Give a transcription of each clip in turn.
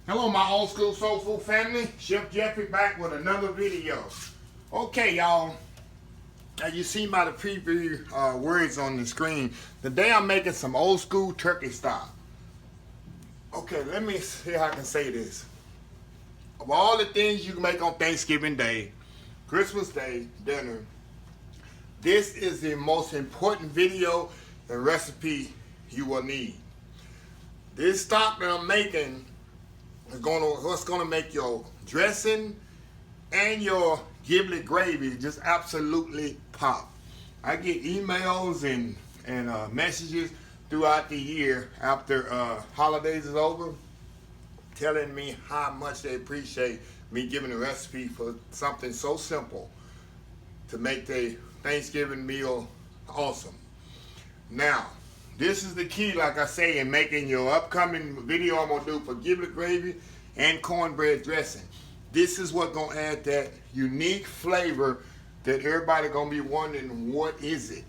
Hello my old school soul food family, Chef Jeffrey back with another video. Okay y'all, as you see by the preview words on the screen, today I'm making some old school turkey stock. Okay, let me see how I can say this. Of all the things you can make on Thanksgiving Day, Christmas Day, dinner, this is the most important video and recipe you will need. This stock that I'm making is what's gonna make your dressing and your giblet gravy just absolutely pop. I get emails and messages throughout the year after holidays is over telling me how much they appreciate me giving a recipe for something so simple to make the Thanksgiving meal awesome. Now, this is the key, like I say, in making your upcoming video I'm gonna do for giblet gravy and cornbread dressing. This is what's gonna add that unique flavor that everybody gonna be wondering, what is it?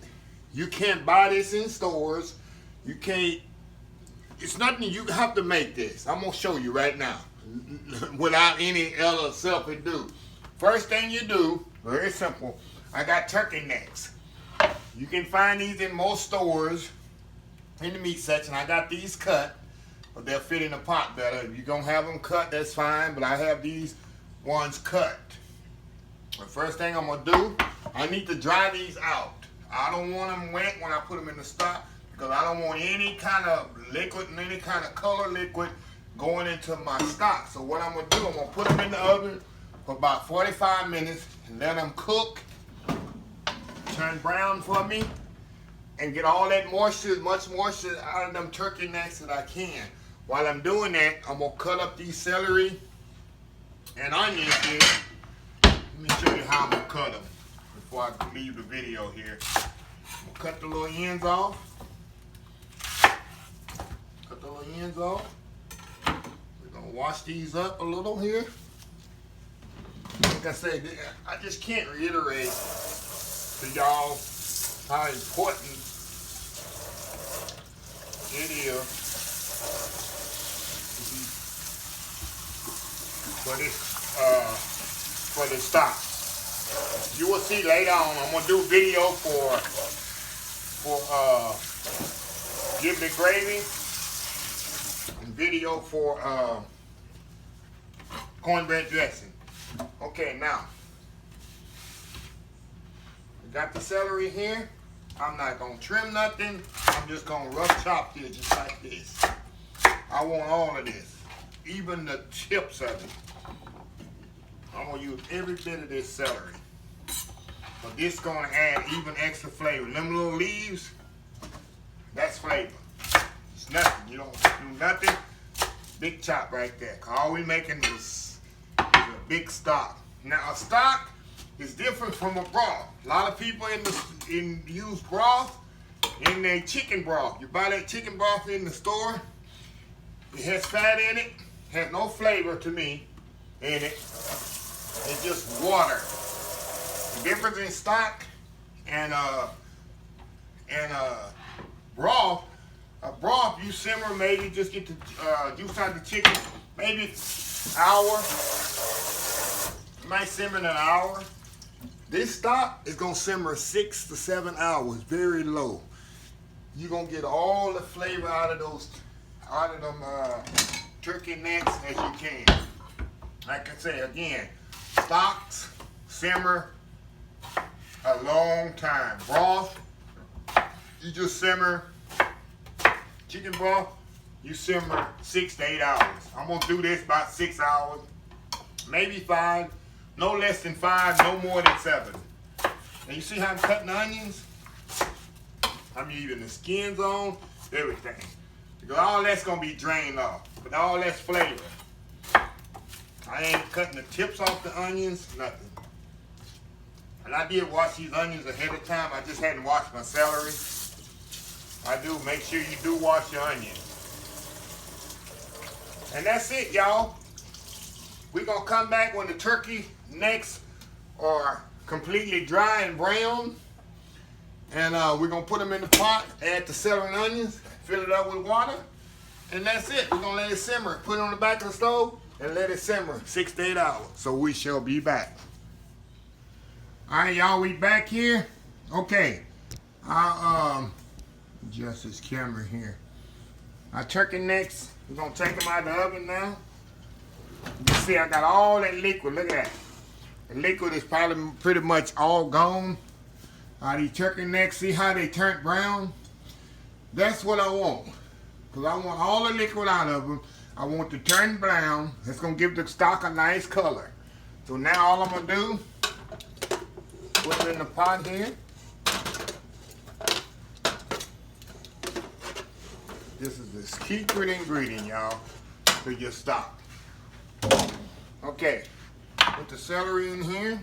You can't buy this in stores. You can't, it's nothing, you have to make this. I'm gonna show you right now without any other self-ado. First thing you do, very simple, I got turkey necks. You can find these in most stores in the meat section. I got these cut, but they'll fit in the pot better. If you're gonna have them cut, that's fine, but I have these ones cut. The first thing I'm gonna do, I need to dry these out. I don't want them wet when I put them in the stock because I don't want any kind of liquid and any kind of color liquid going into my stock. So what I'm gonna do, I'm gonna put them in the oven for about 45 minutes and let them cook, turn brown for me, and get all that moisture, as much moisture out of them turkey necks that I can. While I'm doing that, I'm gonna cut up these celery and onions here. Let me show you how I'm gonna cut them before I leave the video here. I'm gonna cut the little ends off. Cut the little ends off. We're gonna wash these up a little here. Like I said, I just can't reiterate to y'all how important it is for this stock. You will see later on, I'm gonna do a video for giblet gravy and video for cornbread dressing. Okay, now we got the celery here. I'm not gonna trim nothing. I'm just gonna rough chop this just like this. I want all of this, even the tips of it. I'm gonna use every bit of this celery. But this is gonna add even extra flavor. Them little leaves, that's flavor. It's nothing, you don't do nothing. Big chop right there. All we making is a big stock. Now a stock is different from a broth. A lot of people use broth in their chicken broth. You buy that chicken broth in the store, it has fat in it, has no flavor to me in it. It's just water. The difference in stock and broth, a broth you simmer, maybe just get the juice out of the chicken, maybe an hour. You might simmer in an hour. This stock is gonna simmer 6 to 7 hours, very low. You're gonna get all the flavor out of them turkey necks as you can. Like I say again, stocks simmer a long time. Broth, you just simmer. Chicken broth, you simmer 6 to 8 hours. I'm gonna do this about 6 hours, maybe 5. No less than 5, no more than 7. And you see how I'm cutting the onions? I'm leaving the skins on, everything. Because all that's gonna be drained off, but all that's flavor. I ain't cutting the tips off the onions, nothing. And I did wash these onions ahead of time. I just hadn't washed my celery. I do, make sure you do wash your onions. And that's it, y'all. We're gonna come back when the turkey necks are completely dry and brown. And we're gonna put them in the pot, add the celery and onions, fill it up with water, And that's it. We're gonna let it simmer. Put it on the back of the stove and let it simmer 6 to 8 hours. So we shall be back. All right, y'all, we back here. Okay, I'll adjust this camera here. Our turkey necks, we're gonna take them out of the oven now. You see, I got all that liquid. Look at that. The liquid is probably pretty much all gone. These turkey necks, see how they turned brown? That's what I want. Because I want all the liquid out of them. I want to turn brown. That's going to give the stock a nice color. So now all I'm going to do, put it in the pot here. This is the secret ingredient, y'all, to your stock. Okay, put the celery in here.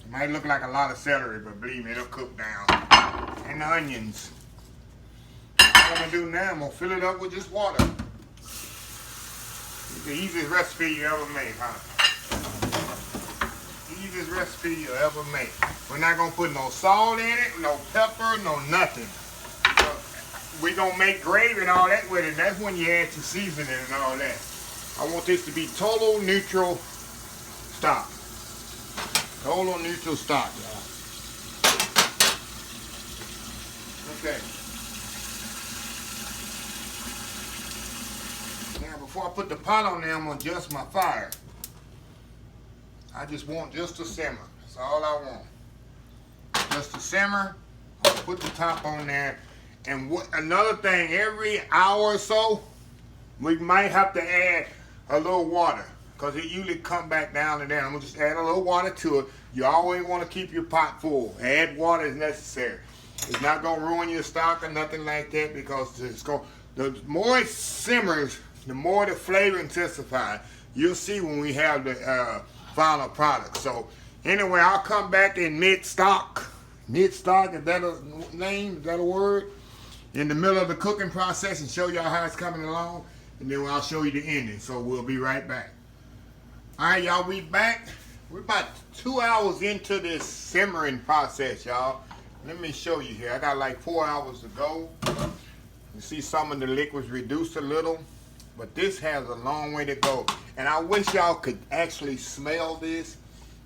Might look like a lot of celery, but believe me, it'll cook down. And the onions. What I'm gonna do now, I'm gonna fill it up with just water. It's the easiest recipe you ever made, huh? Easiest recipe you ever made. We're not gonna put no salt in it, no pepper, no nothing. We're gonna make gravy and all that with it. That's when you add your seasoning and all that. I want this to be total neutral stock. Total neutral stock, y'all. Okay. Now, before I put the pot on there, I'm going to adjust my fire. I just want just to simmer. That's all I want. Just to simmer. I'll put the top on there. And another thing, every hour or so, we might have to add a little water. Because it usually come back down and down. I'm going to just add a little water to it. You always want to keep your pot full. Add water as necessary. It's not going to ruin your stock or nothing like that, because the more it simmers, the more the flavor intensifies. You'll see when we have the final product. So anyway, I'll come back in mid-stock. Mid-stock, is that a name? Is that a word? In the middle of the cooking process, and show y'all how it's coming along. And then I'll show you the ending. So we'll be right back. All right, y'all, we back. We're about 2 hours into this simmering process, y'all. Let me show you here. I got like 4 hours to go. You see some of the liquids reduced a little, but this has a long way to go. And I wish y'all could actually smell this.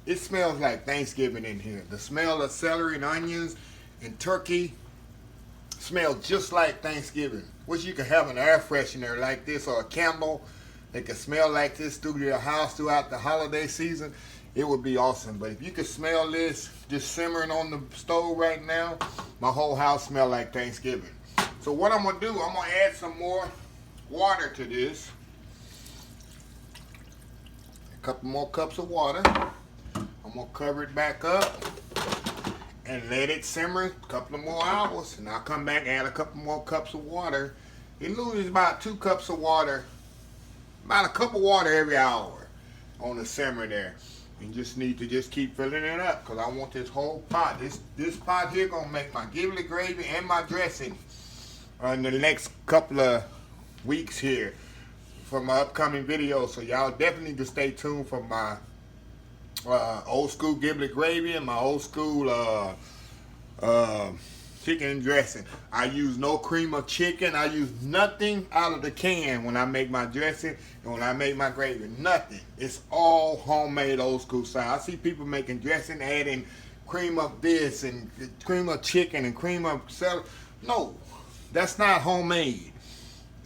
It smells like Thanksgiving in here. The smell of celery and onions and turkey smells just like Thanksgiving. Wish you could have an air freshener like this or a candle that could smell like this through your house throughout the holiday season. It would be awesome. But if you could smell this just simmering on the stove right now, my whole house smells like Thanksgiving. So what I'm going to do, I'm going to add some more water to this. A couple more cups of water. I'm going to cover it back up and let it simmer a couple of more hours. And I'll come back and add a couple more cups of water. It loses about 2 cups of water, about a cup of water every hour on the simmer there. You just need to just keep filling it up, because I want this whole pot. This pot here gonna make my giblet gravy and my dressing in the next couple of weeks here for my upcoming videos. So y'all definitely need to stay tuned for my old school giblet gravy and my old school chicken and dressing. I use no cream of chicken. I use nothing out of the can when I make my dressing and when I make my gravy. Nothing. It's all homemade old school style. I see people making dressing, adding cream of this and cream of chicken and cream of celery. No, that's not homemade.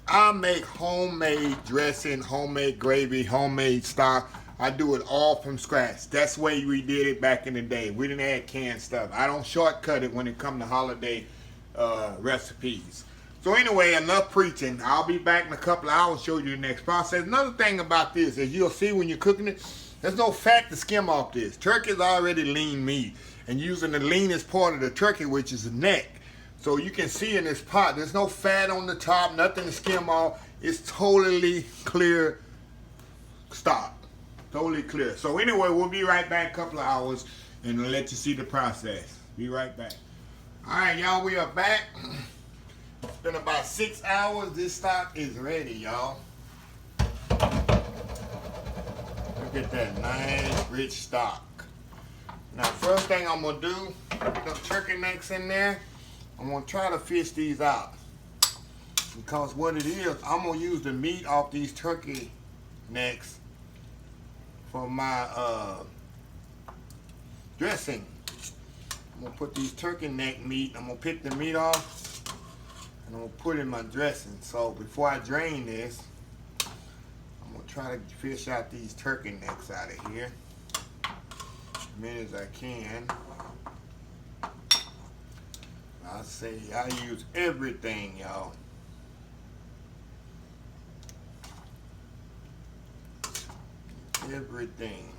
I make homemade dressing, homemade gravy, homemade stock. I do it all from scratch. That's the way we did it back in the day. We didn't add canned stuff. I don't shortcut it when it comes to holiday recipes. So anyway, enough preaching. I'll be back in a couple of hours to show you the next process. Another thing about this is you'll see when you're cooking it, there's no fat to skim off this. Turkey is already lean meat, and using the leanest part of the turkey, which is the neck. So you can see in this pot, there's no fat on the top, nothing to skim off. It's totally clear stock. Totally clear. So anyway, we'll be right back a couple of hours and we'll let you see the process. Be right back. All right, y'all, we are back. It's been about 6 hours. This stock is ready, y'all. Look at that nice, rich stock. Now, first thing I'm going to do, put the turkey necks in there. I'm gonna try to fish these out. Because what it is, I'm gonna use the meat off these turkey necks for my dressing. I'm gonna put these turkey neck meat, I'm gonna pick the meat off and I'm gonna put it in my dressing. So before I drain this, I'm gonna try to fish out these turkey necks out of here as many as I can. I say I use everything, y'all. Everything.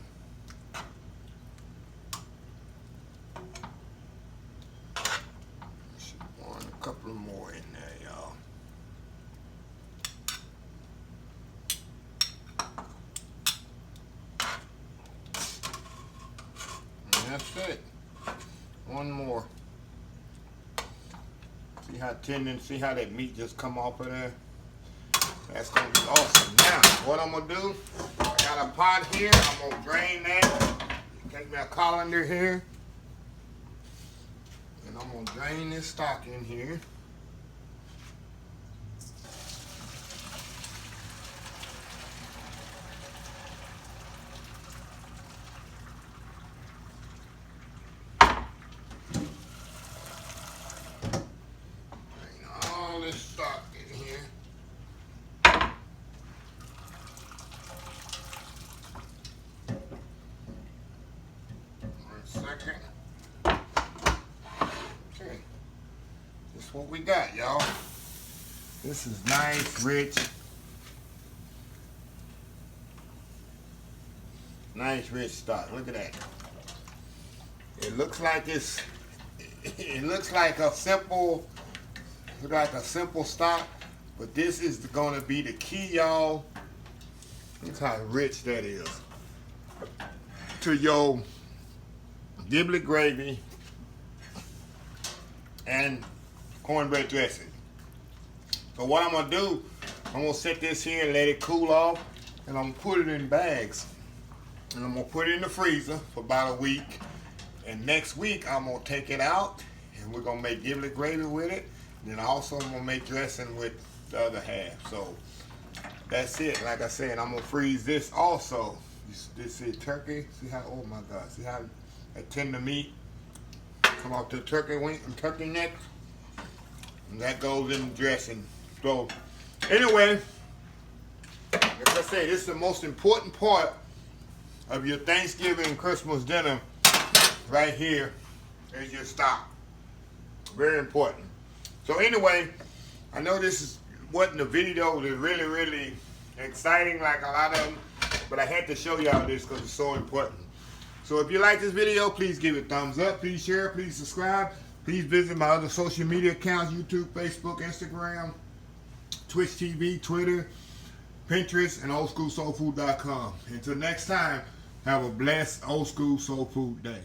Want a couple more in there, y'all. And that's it. One more. See how tender, see how that meat just come off of there? That's gonna be awesome. Now, what I'm gonna do, I got a pot here, I'm gonna drain that. Take my colander here. And I'm gonna drain this stock in here. Drain all this stock in here. Second. Okay. This is what we got, y'all. This is nice, rich. Nice, rich stock. Look at that. It looks like it looks like a simple stock, but this is gonna be the key, y'all. Look how rich that is. To your Giblet gravy and cornbread dressing. So what I'm gonna do, I'm gonna set this here and let it cool off, and I'm gonna put it in bags, and I'm gonna put it in the freezer for about a week. And next week I'm gonna take it out, and we're gonna make Giblet gravy with it. And then also I'm gonna make dressing with the other half. So that's it. Like I said, I'm gonna freeze this also. This is turkey. See how? Oh my God! See how that tender meat come off the turkey wing and turkey neck, and that goes in the dressing. So anyway, like I say, this is the most important part of your Thanksgiving and Christmas dinner. Right here is your stock. Very important. So anyway, I know this wasn't a video that really exciting like a lot of them, but I had to show y'all this because it's so important. So if you like this video, please give it a thumbs up. Please share. Please subscribe. Please visit my other social media accounts: YouTube, Facebook, Instagram, Twitch TV, Twitter, Pinterest, and oldschoolsoulfood.com. Until next time, have a blessed Old School Soul Food Day.